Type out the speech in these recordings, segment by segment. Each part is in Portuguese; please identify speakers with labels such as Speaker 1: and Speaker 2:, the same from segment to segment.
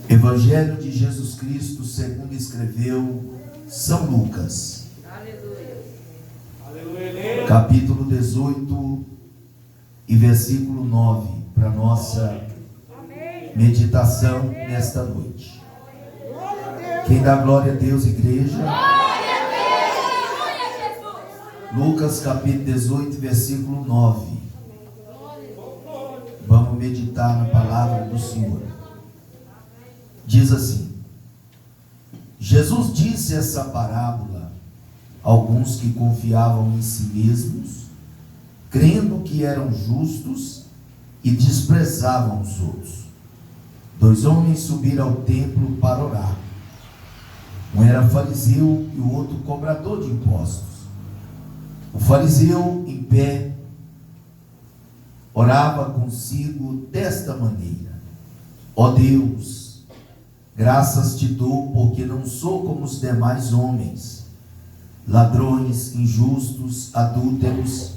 Speaker 1: Evangelho de Jesus Cristo segundo escreveu São Lucas.
Speaker 2: Aleluia.
Speaker 3: Aleluia.
Speaker 1: Capítulo 18 e versículo 9, para nossa meditação nesta noite. Quem dá glória a Deus, igreja? Lucas capítulo 18, versículo 9. Vamos meditar na palavra do Senhor. Diz assim: Jesus disse essa parábola a alguns que confiavam em si mesmos, crendo que eram justos e desprezavam os outros. 2 homens subiram ao templo para orar. Um era fariseu e o outro cobrador de impostos. O fariseu, em pé, orava consigo desta maneira: ó Deus, graças te dou, porque não sou como os demais homens, ladrões, injustos, adúlteros,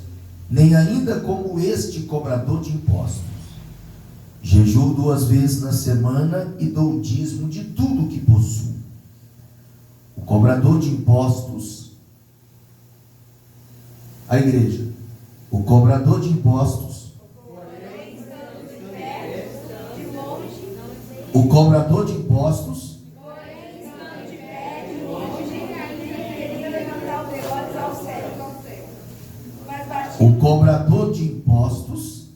Speaker 1: nem ainda como este cobrador de impostos. Jejuo 2 vezes na semana e dou o dízimo de tudo que possuo. O cobrador de impostos, a igreja, o cobrador de impostos, o cobrador de impostos, o cobrador de impostos,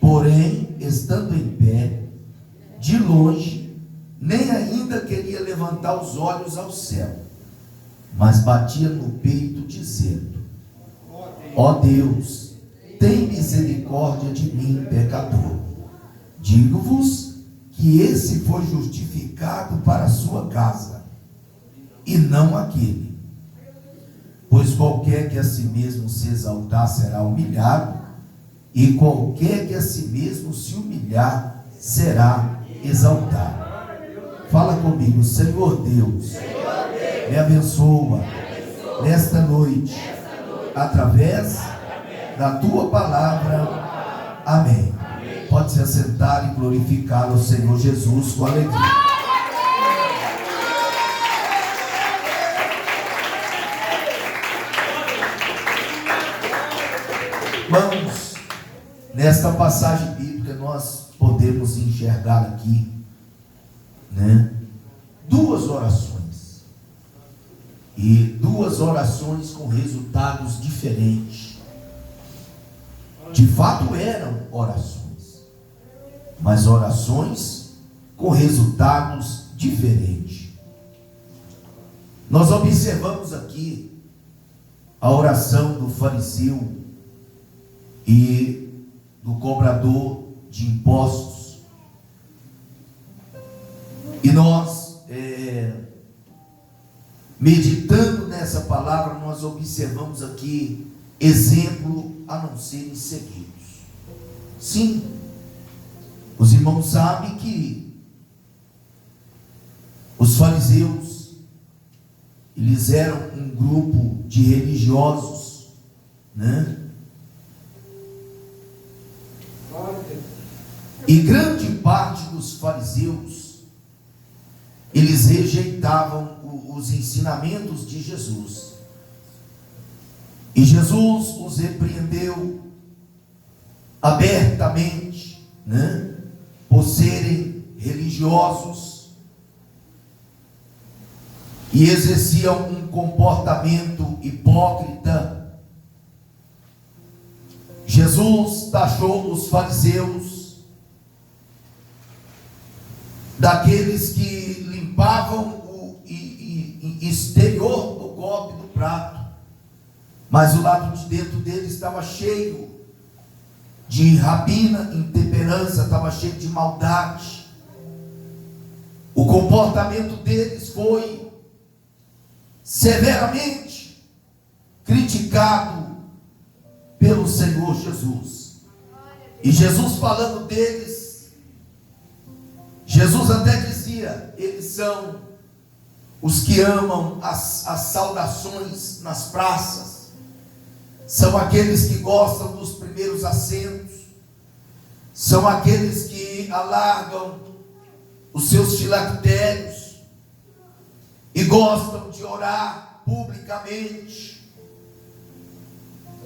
Speaker 1: porém, estando em pé, de longe, nem ainda queria levantar os olhos ao céu, mas batia no peito, dizendo: ó Deus, tem misericórdia de mim, pecador. Digo-vos que esse foi justificado para a sua casa, e não aquele. Pois qualquer que a si mesmo se exaltar será humilhado, e qualquer que a si mesmo se humilhar será exaltado. Fala comigo: Senhor Deus, me abençoa nesta noite, através da tua palavra. Amém. Pode se assentar e glorificar o Senhor Jesus com alegria. Vamos, nesta passagem bíblica, nós podemos enxergar aqui, duas orações, e duas orações com resultados diferentes. De fato eram orações, mas orações com resultados diferentes. Nós observamos aqui a oração do fariseu e do cobrador de impostos, e nós, meditando nessa palavra, nós observamos aqui exemplo a não serem seguidos. Sim, os irmãos sabem que os fariseus, eles eram um grupo de religiosos, e grande parte dos fariseus, eles rejeitavam os ensinamentos de Jesus. E Jesus os repreendeu abertamente, por serem religiosos e exerciam um comportamento hipócrita. Jesus taxou os fariseus daqueles que limpavam o exterior do copo e do prato, mas o lado de dentro dele estava cheio de rapina, intemperança, estava cheio de maldade. O comportamento deles foi severamente criticado pelo Senhor Jesus. E Jesus, falando deles, Jesus até dizia: eles são os que amam as saudações nas praças, são aqueles que gostam dos primeiros assentos, são aqueles que alargam os seus filactérios e gostam de orar publicamente,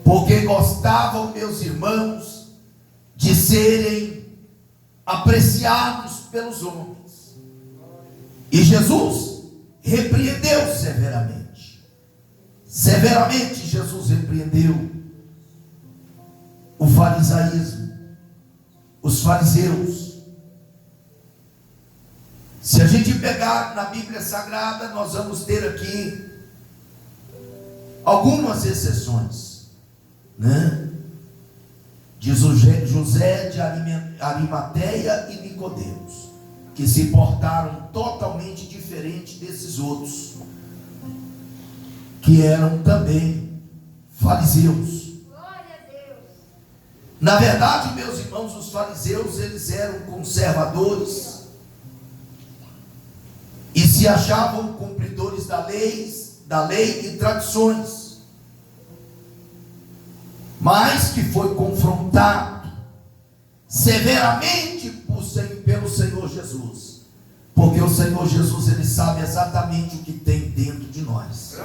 Speaker 1: porque gostavam, meus irmãos, de serem apreciados pelos homens. E Jesus repreendeu severamente. Severamente Jesus repreendeu o farisaísmo, os fariseus. Se a gente pegar na Bíblia Sagrada, nós vamos ter aqui algumas exceções, né? De José de Arimateia e Nicodemos, que se portaram totalmente diferente desses outros, que eram também fariseus.
Speaker 2: Glória a Deus.
Speaker 1: Na verdade, meus irmãos, os fariseus, eles eram conservadores e se achavam cumpridores da lei e tradições, mas que foi confrontado severamente pelo Senhor Jesus, porque o Senhor Jesus, ele sabe exatamente o que tem dentro de nós.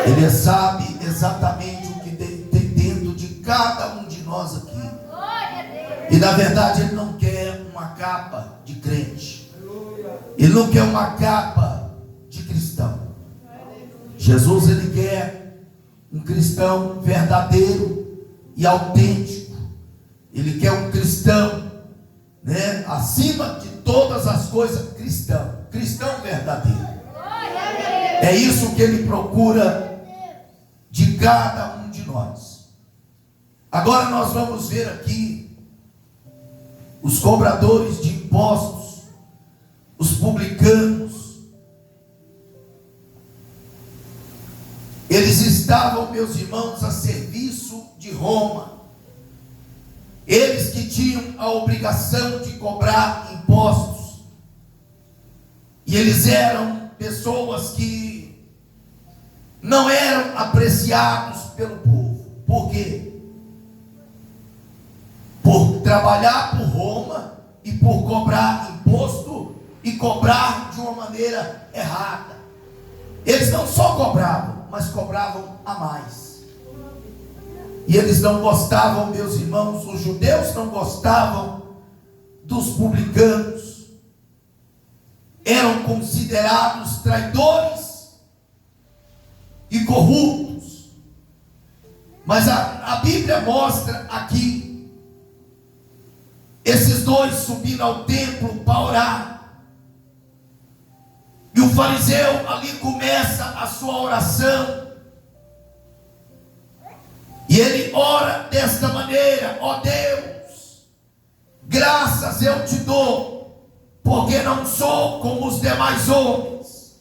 Speaker 1: Ele sabe exatamente o que tem dentro de cada um de nós aqui. E na verdade ele não quer uma capa de crente, ele não quer uma capa de cristão. Jesus, ele quer um cristão verdadeiro e autêntico. Ele quer um cristão, né, acima de todas as coisas, cristão verdadeiro. É isso que ele procura de cada um de nós. Agora nós vamos ver aqui os cobradores de impostos, os publicanos. Eles estavam, meus irmãos, a serviço de Roma. Eles que tinham a obrigação de cobrar impostos. E eles eram pessoas que não eram apreciados pelo povo. Por quê? Por trabalhar por Roma e por cobrar imposto e cobrar de uma maneira errada. Eles não só cobravam, mas cobravam a mais. E eles não gostavam, meus irmãos, os judeus não gostavam dos publicanos. Eram considerados traidores e corruptos. Mas a Bíblia mostra aqui esses dois subindo ao templo para orar. E o fariseu ali começa a sua oração. E ele ora desta maneira: ó Deus, graças eu te dou, porque não sou como os demais homens,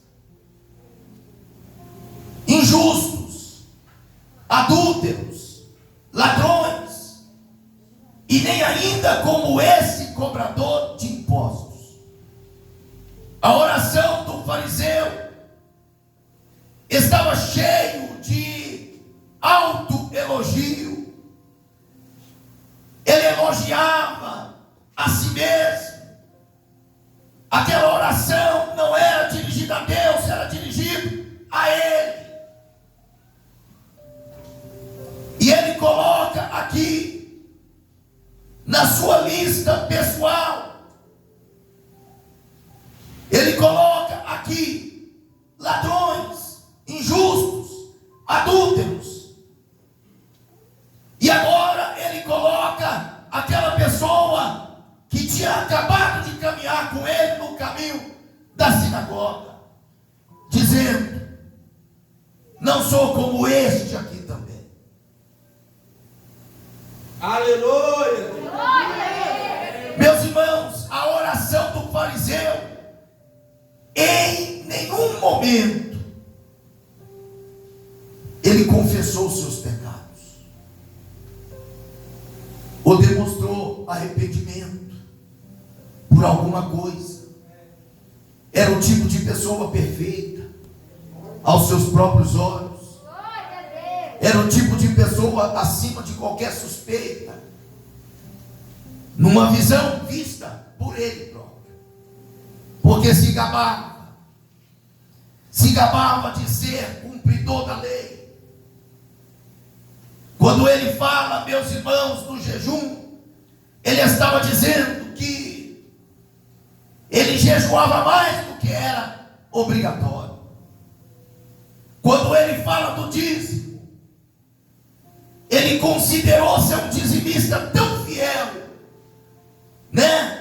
Speaker 1: injustos, adúlteros, ladrões, e nem ainda como esse cobrador de impostos. A oração do fariseu estava cheio de autoelogio. Ele elogiava a si mesmo. Aquela oração não era dirigida a Deus, era dirigida a ele. E ele coloca aqui na sua lista pessoal, ele coloca aqui ladrões, injustos, adúlteros. E agora ele coloca aquela pessoa que tinha acabado de caminhar com ele no caminho da sinagoga, dizendo: não sou como este aqui também.
Speaker 3: Aleluia!
Speaker 1: Meus irmãos, a oração do fariseu, em nenhum momento ele confessou os seus pecados ou demonstrou arrependimento por alguma coisa. Era o tipo de pessoa perfeita aos seus próprios olhos. Era o tipo de pessoa acima de qualquer suspeita, numa visão vista por ele próprio. porque se gabava de ser cumpridor da lei. Quando ele fala, meus irmãos, do jejum, ele estava dizendo que ele jejuava mais do que era obrigatório. Quando ele fala do dízimo, ele considerou ser um dizimista tão fiel, né?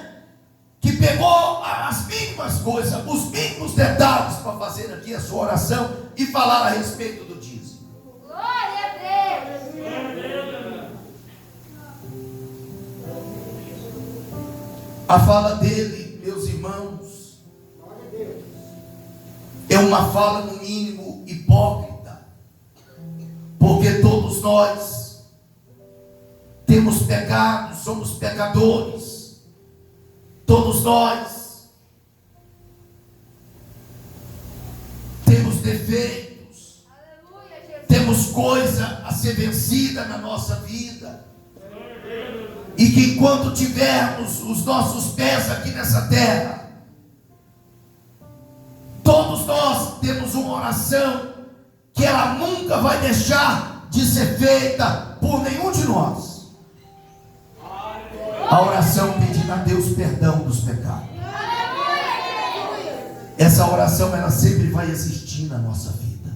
Speaker 1: Que pegou as mínimas coisas, os mínimos detalhes para fazer aqui a sua oração e falar a respeito do dízimo.
Speaker 2: Glória a Deus.
Speaker 1: A fala dele, meus irmãos, é uma fala no mínimo hipócrita, porque todos nós temos pecado, somos pecadores, todos nós temos defeitos,
Speaker 2: Aleluia, Jesus.
Speaker 1: temos coisa a ser vencida na nossa vida, e que enquanto tivermos os nossos pés aqui nessa terra, todos nós temos uma oração que ela nunca vai deixar de ser feita por nenhum de nós. A oração pedindo a Deus perdão dos pecados. Essa oração, ela sempre vai existir na nossa vida.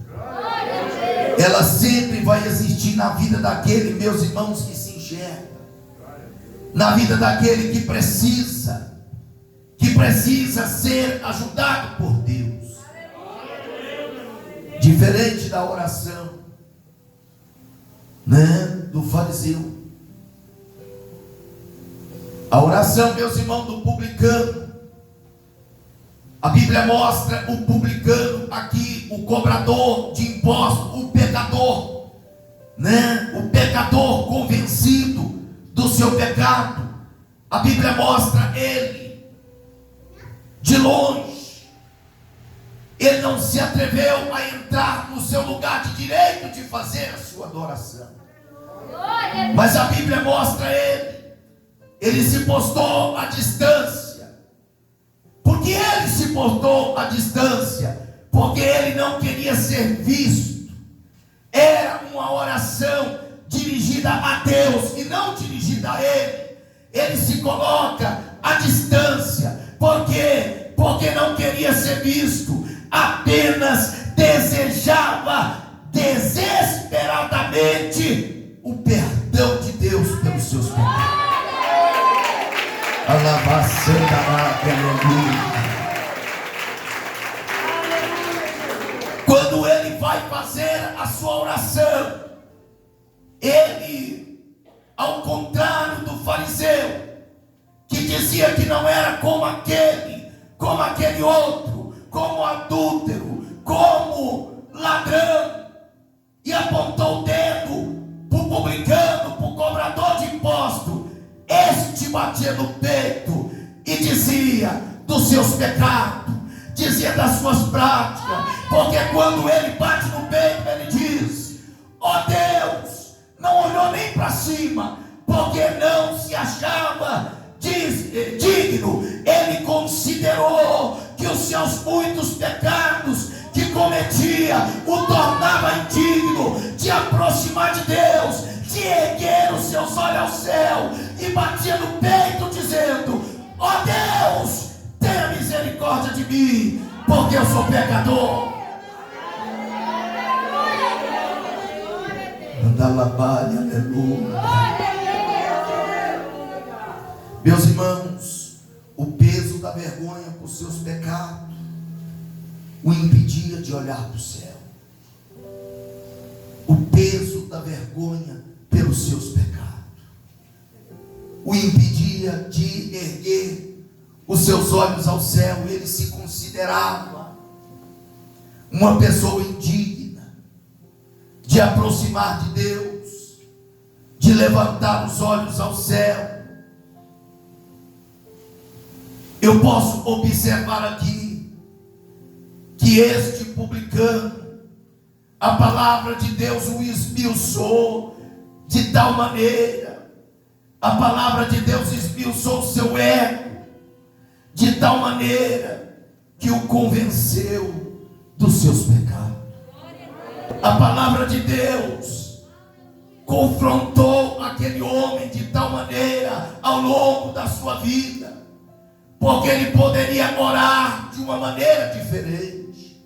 Speaker 1: Ela sempre vai existir na vida daquele, meus irmãos, que se enxerga, na vida daquele que precisa ser ajudado por Deus. Diferente da oração, né, do fariseu. A oração, meus irmãos, do publicano. A Bíblia mostra o publicano aqui, o cobrador de impostos, o pecador, né? O pecador convencido do seu pecado. A Bíblia mostra ele de longe. Ele não se atreveu a entrar no seu lugar de direito de fazer a sua adoração. Mas a Bíblia mostra ele se postou à distância. Por que ele se postou à distância? Porque ele não queria ser visto. Era uma oração dirigida a Deus e não dirigida a ele. Ele se coloca à distância. Por quê? Porque não queria ser visto. Apenas desejava desesperadamente o perdão de Deus pelos seus pecados. Quando ele vai fazer a sua oração, ele, ao contrário do fariseu, que dizia que não era como aquele outro, como adúltero, como ladrão, e apontou o dedo para o publicano, para o cobrador de imposto, este batia no peito e dizia dos seus pecados, dizia das suas práticas, porque quando ele bate no peito, ele diz: ó Deus, não olhou nem para cima, porque não se achava digno. Ele considerou que os seus muitos pecados que cometia o tornava indigno de aproximar de Deus, de erguer os seus olhos ao céu, e batia no peito dizendo: ó Deus, tenha misericórdia de mim, porque eu sou pecador. Andalabai, aleluia. Meus irmãos, o peso da vergonha por seus pecados o impedia de olhar para o céu. O peso da vergonha pelos seus pecados o impedia de erguer os seus olhos ao céu. Ele se considerava uma pessoa indigna de aproximar de Deus, de levantar os olhos ao céu. Eu posso observar aqui que este publicano, a palavra de Deus o esmiuçou de tal maneira, a palavra de Deus esmiuçou o seu ego de tal maneira que o convenceu dos seus pecados. A palavra de Deus confrontou aquele homem de tal maneira ao longo da sua vida, porque ele poderia orar de uma maneira diferente.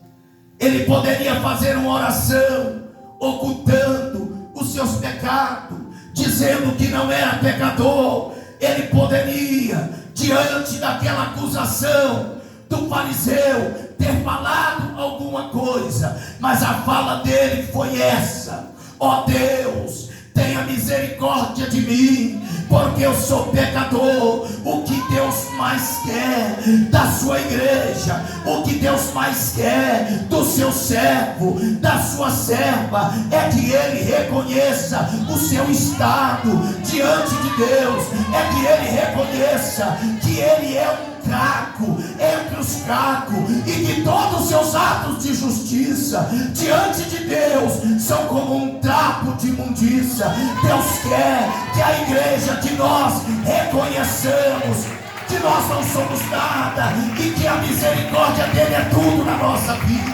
Speaker 1: Ele poderia fazer uma oração ocultando os seus pecados, dizendo que não era pecador. Ele poderia, diante daquela acusação do fariseu, ter falado alguma coisa, mas a fala dele foi essa: ó Deus, tenha misericórdia de mim, porque eu sou pecador. O que Deus mais quer da sua igreja, o que Deus mais quer do seu servo, da sua serva, é que ele reconheça o seu estado diante de Deus, é que ele reconheça que ele é um caco entre os cacos, e que todos os seus atos de justiça diante de Deus são como um trapo de imundícia. Deus quer que a igreja, que nós reconheçamos que nós não somos nada e que a misericórdia dele é tudo na nossa vida.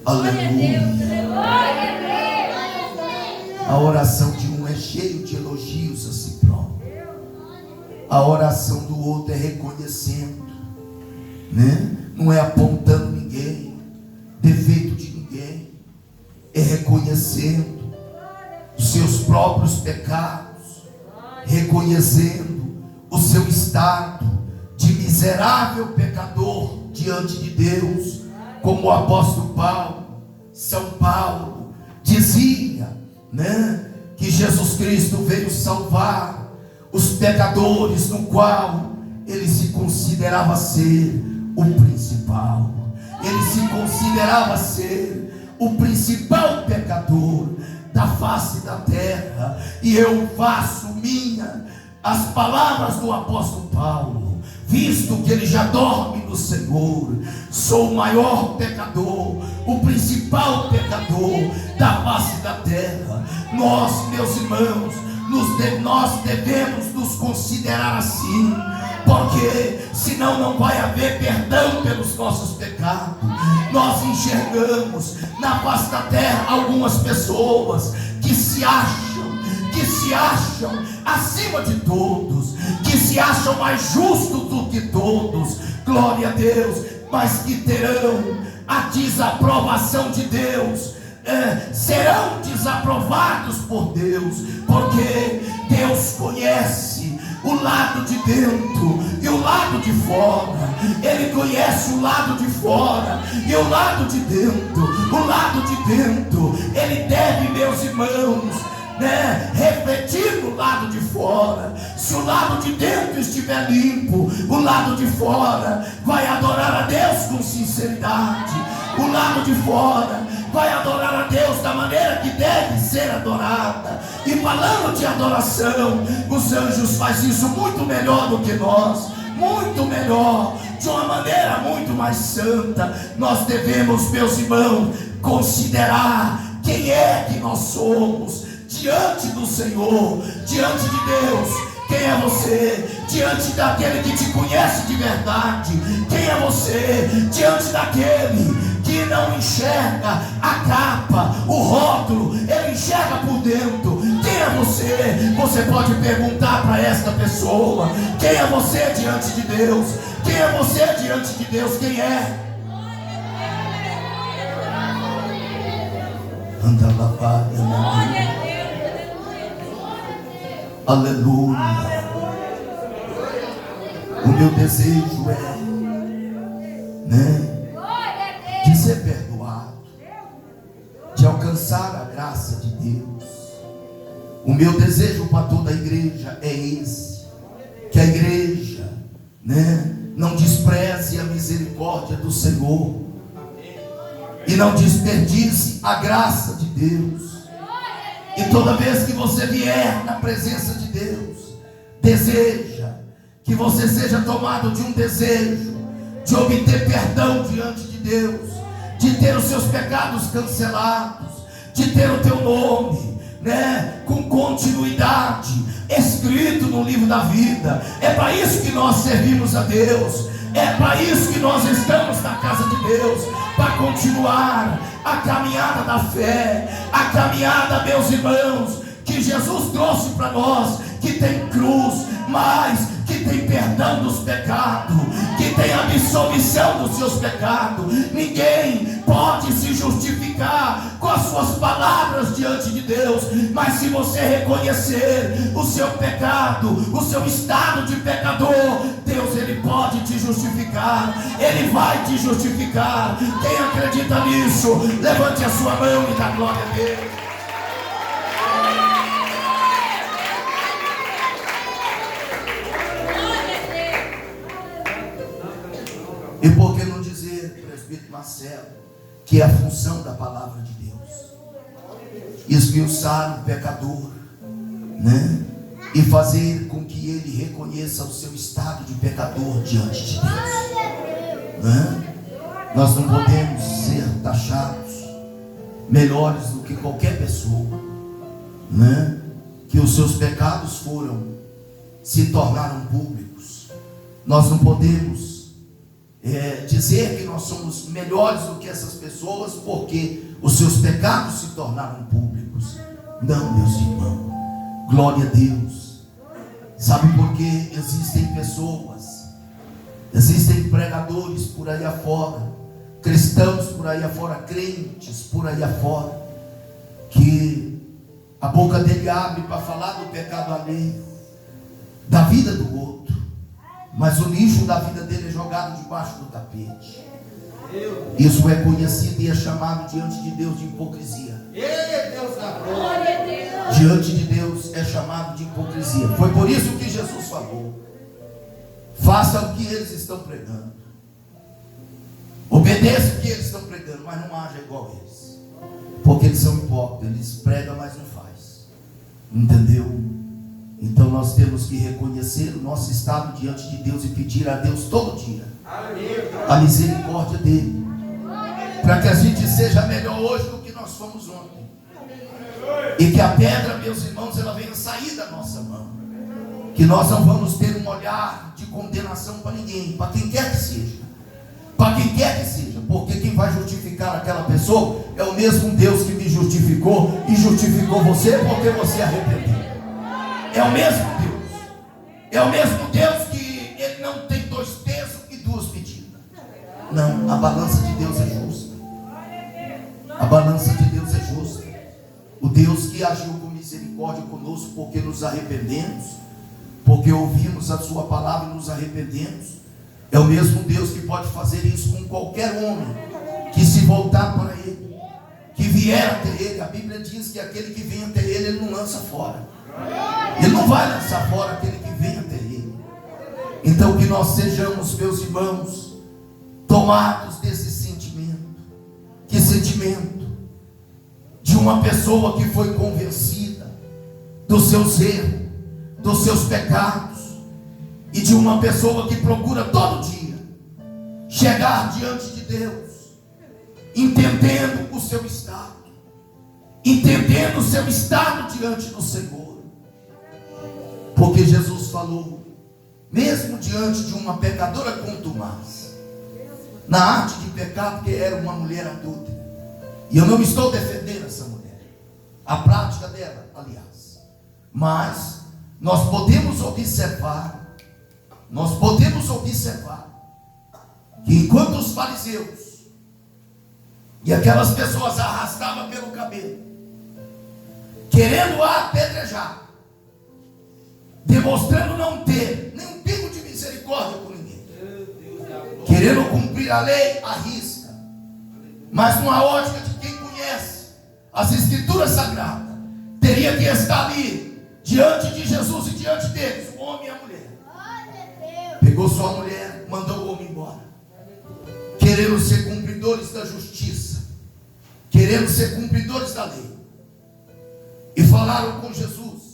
Speaker 1: Aleluia. A oração de um é cheio de elogios a si próprio. A oração do outro é reconhecendo, né? Não é apontando ninguém, defeito de ninguém. É reconhecendo os seus próprios pecados, reconhecendo o seu estado de miserável pecador diante de Deus, como o apóstolo Paulo, São Paulo, dizia, né, que Jesus Cristo veio salvar os pecadores, no qual ele se considerava ser o principal. Ele se considerava ser o principal pecador da face da terra. E eu faço minha as palavras do apóstolo Paulo, visto que ele já dorme no Senhor. Sou o maior pecador, o principal pecador da face da terra. Nós, meus irmãos, nós devemos nos considerar assim, porque senão não vai haver perdão pelos nossos pecados. Nós enxergamos na face da terra algumas pessoas que se acham acima de todos, que se acham mais justos do que todos, glória a Deus, mas que terão a desaprovação de Deus, serão desaprovados por Deus, porque Deus conhece o lado de dentro e o lado de fora. Ele conhece o lado de fora e o lado de dentro. O lado de dentro, ele deve, meus irmãos, refletir no lado de fora. Se o lado de dentro estiver limpo, o lado de fora vai adorar a Deus com sinceridade. O lado de fora vai adorar a Deus da maneira que deve ser adorada. E falando de adoração, os anjos fazem isso muito melhor do que nós, muito melhor, de uma maneira muito mais santa. Nós devemos, meus irmãos, considerar quem é que nós somos diante do Senhor, diante de Deus. Quem é você diante daquele que te conhece de verdade? Quem é você diante daquele que não enxerga a capa, o rótulo, ele enxerga por dentro? Quem é você? Você pode perguntar para esta pessoa: quem é você diante de Deus? Quem é você diante de Deus? Quem é? Anda lá, aleluia. O meu desejo é, de ser perdoado, de alcançar a graça de Deus. O meu desejo para toda a igreja é esse: que a igreja, não despreze a misericórdia do Senhor e não desperdice a graça de Deus. E toda vez que você vier na presença de Deus, deseja que você seja tomado de um desejo de obter perdão diante de Deus, de ter os seus pecados cancelados, de ter o teu nome, com conta continuidade, escrito no livro da vida. É para isso que nós servimos a Deus. É para isso que nós estamos na casa de Deus, para continuar a caminhada da fé, a caminhada, meus irmãos, que Jesus trouxe para nós, que tem cruz, mas que tem perdão dos pecados, que tem absolvição dos seus pecados. Ninguém pode se justificar com as suas palavras diante de Deus, mas se você reconhecer o seu pecado, o seu estado de pecador, Deus, Ele pode te justificar, Ele vai te justificar. Quem acredita nisso, levante a sua mão e dá glória a Deus. E por que não dizer, presbítero Marcelo, que é a função da palavra de Deus? Esmiuçar o pecador, né? E fazer com que ele reconheça o seu estado de pecador diante de Deus, né? Nós não podemos ser taxados melhores do que qualquer pessoa, né? Que os seus pecados se tornaram públicos. Nós não podemos dizer que nós somos melhores do que essas pessoas porque os seus pecados se tornaram públicos. Não, meus irmãos, glória a Deus. Sabe por que existem pessoas, existem pregadores por aí afora, cristãos por aí afora, crentes por aí afora, que a boca dele abre para falar do pecado alheio, da vida do outro, mas o lixo da vida dele é jogado debaixo do tapete. Isso é conhecido e é chamado diante de Deus de hipocrisia. Diante de Deus é chamado de hipocrisia. Foi por isso que Jesus falou: faça o que eles estão pregando, obedeça o que eles estão pregando, mas não haja igual eles, porque eles são hipócritas. Eles pregam, mas não faz. Entendeu? Então nós temos que reconhecer o nosso estado diante de Deus e pedir a Deus todo dia a misericórdia dele, para que a gente seja melhor hoje do que nós fomos ontem, e que a pedra, meus irmãos, ela venha sair da nossa mão, que nós não vamos ter um olhar de condenação para ninguém, para quem quer que seja, para quem quer que seja, porque quem vai justificar aquela pessoa é o mesmo Deus que me justificou e justificou você porque você arrependeu. É o mesmo Deus. É o mesmo Deus que Ele não tem dois pesos e duas medidas. Não, a balança de Deus é justa. A balança de Deus é justa. O Deus que agiu com misericórdia conosco porque nos arrependemos, porque ouvimos a sua palavra e nos arrependemos, é o mesmo Deus que pode fazer isso com qualquer homem que se voltar para Ele, que vier até Ele. A Bíblia diz que aquele que vem até Ele, Ele não lança fora. Ele não vai lançar fora aquele que vem até Ele. Então que nós sejamos, meus irmãos, tomados desse sentimento. Que sentimento? De uma pessoa que foi convencida dos seus erros, dos seus pecados, e de uma pessoa que procura todo dia chegar diante de Deus, entendendo o seu estado, entendendo o seu estado diante do Senhor. Porque Jesus falou, mesmo diante de uma pecadora contumaz, na arte de pecar, porque era uma mulher adúltera, e eu não estou defendendo essa mulher, a prática dela, aliás, mas nós podemos observar que enquanto os fariseus e aquelas pessoas arrastavam pelo cabelo, querendo a apedrejar, demonstrando não ter nem um pingo de misericórdia com ninguém, querendo cumprir a lei à risca, mas numa ótica de quem conhece as escrituras sagradas, teria que estar ali diante de Jesus e diante deles, o homem e a mulher. Pegou sua mulher, mandou o homem embora, querendo ser cumpridores da justiça, querendo ser cumpridores da lei, e falaram com Jesus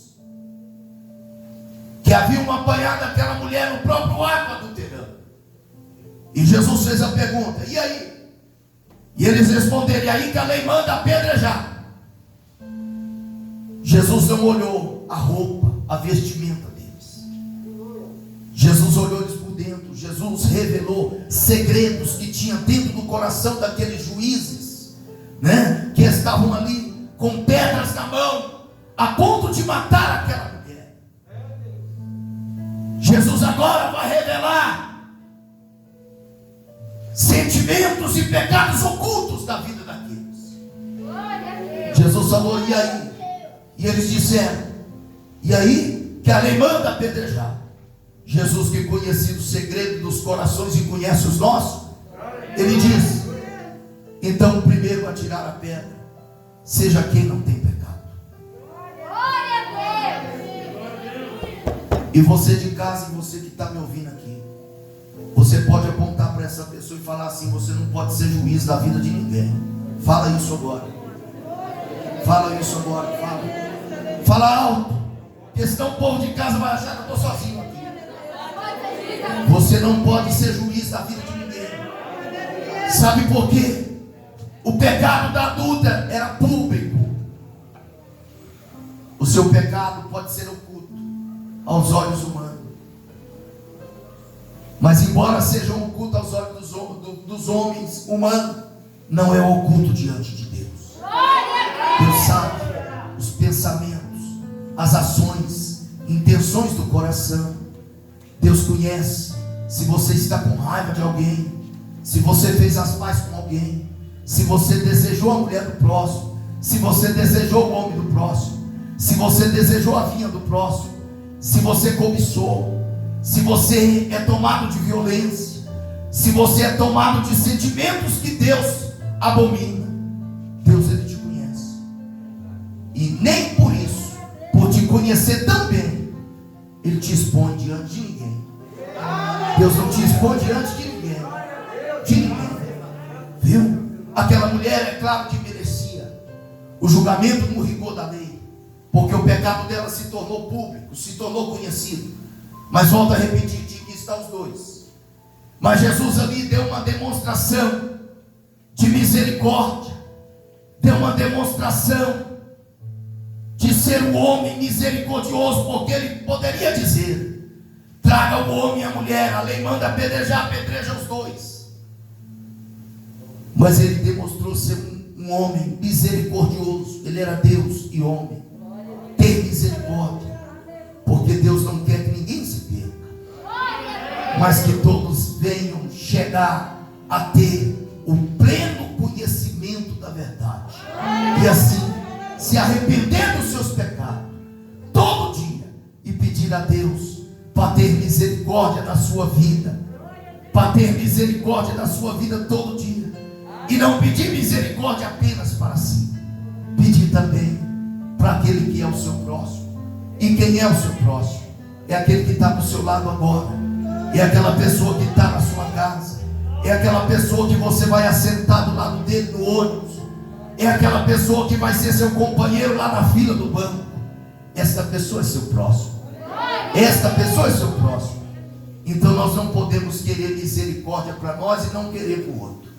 Speaker 1: que haviam apanhado aquela mulher no próprio ato adulterando. E Jesus fez a pergunta: e aí? E eles responderam: e aí que a lei manda apedrejar. Jesus não olhou a roupa, a vestimenta deles. Jesus olhou eles por dentro. Jesus revelou segredos que tinha dentro do coração daqueles juízes, né? Que estavam ali com pedras na mão, a ponto de matar aquela mulher. Jesus agora vai revelar sentimentos e pecados ocultos da vida daqueles. Jesus falou: e aí? E eles disseram: e aí? Que a lei manda apedrejar. Jesus, que conhecia o segredo dos corações e conhece os nossos, ele diz: então o primeiro a tirar a pedra seja quem não tem pecado. E você de casa, e você que está me ouvindo aqui, você pode apontar para essa pessoa e falar assim: você não pode ser juiz da vida de ninguém. Fala isso agora. Fala isso agora. Fala alto, porque senão o povo de casa vai achar que eu estou sozinho aqui. Você não pode ser juiz da vida de ninguém. Sabe por quê? O pecado da adúltera era público. O seu pecado pode ser oculto aos olhos humanos, mas embora seja oculto aos olhos dos homens humanos, não é oculto diante de Deus. Deus sabe os pensamentos, as ações, intenções do coração. Deus conhece se você está com raiva de alguém, se você fez as pazes com alguém, se você desejou a mulher do próximo, se você desejou o homem do próximo, se você desejou a vinha do próximo, se você cobiçou, se você é tomado de violência, se você é tomado de sentimentos que Deus abomina. Deus, ele te conhece, e nem por isso, por te conhecer tão bem, ele te expõe diante de ninguém. Deus não te expõe diante de ninguém. De ninguém. Viu? Aquela mulher, é claro que merecia o julgamento no rigor da lei, porque o pecado dela se tornou público, se tornou conhecido. Mas volto a repetir, que estão os dois. Mas Jesus ali deu uma demonstração de misericórdia, deu uma demonstração de ser um homem misericordioso, porque ele poderia dizer: traga o homem e a mulher, a lei manda apedrejar, apedreja os dois. Mas ele demonstrou ser um homem misericordioso. Ele era Deus e homem. Ter misericórdia, porque Deus não quer que ninguém se perca, mas que todos venham chegar a ter o pleno conhecimento da verdade, e assim se arrepender dos seus pecados todo dia e pedir a Deus para ter misericórdia da sua vida, para ter misericórdia da sua vida todo dia, e não pedir misericórdia apenas para si, pedir também para aquele que é o seu próximo. E quem é o seu próximo? É aquele que está do seu lado agora, é aquela pessoa que está na sua casa, é aquela pessoa que você vai assentar do lado dele no ônibus, é aquela pessoa que vai ser seu companheiro lá na fila do banco. Esta pessoa é seu próximo. Esta pessoa é seu próximo. Então nós não podemos querer misericórdia para nós e não querer para o outro.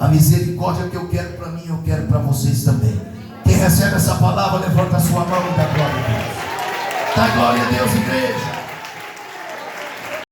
Speaker 1: A misericórdia que eu quero para mim, eu quero para vocês também. Quem recebe essa palavra, levanta a sua mão e dá glória a Deus. Dá glória a Deus, igreja.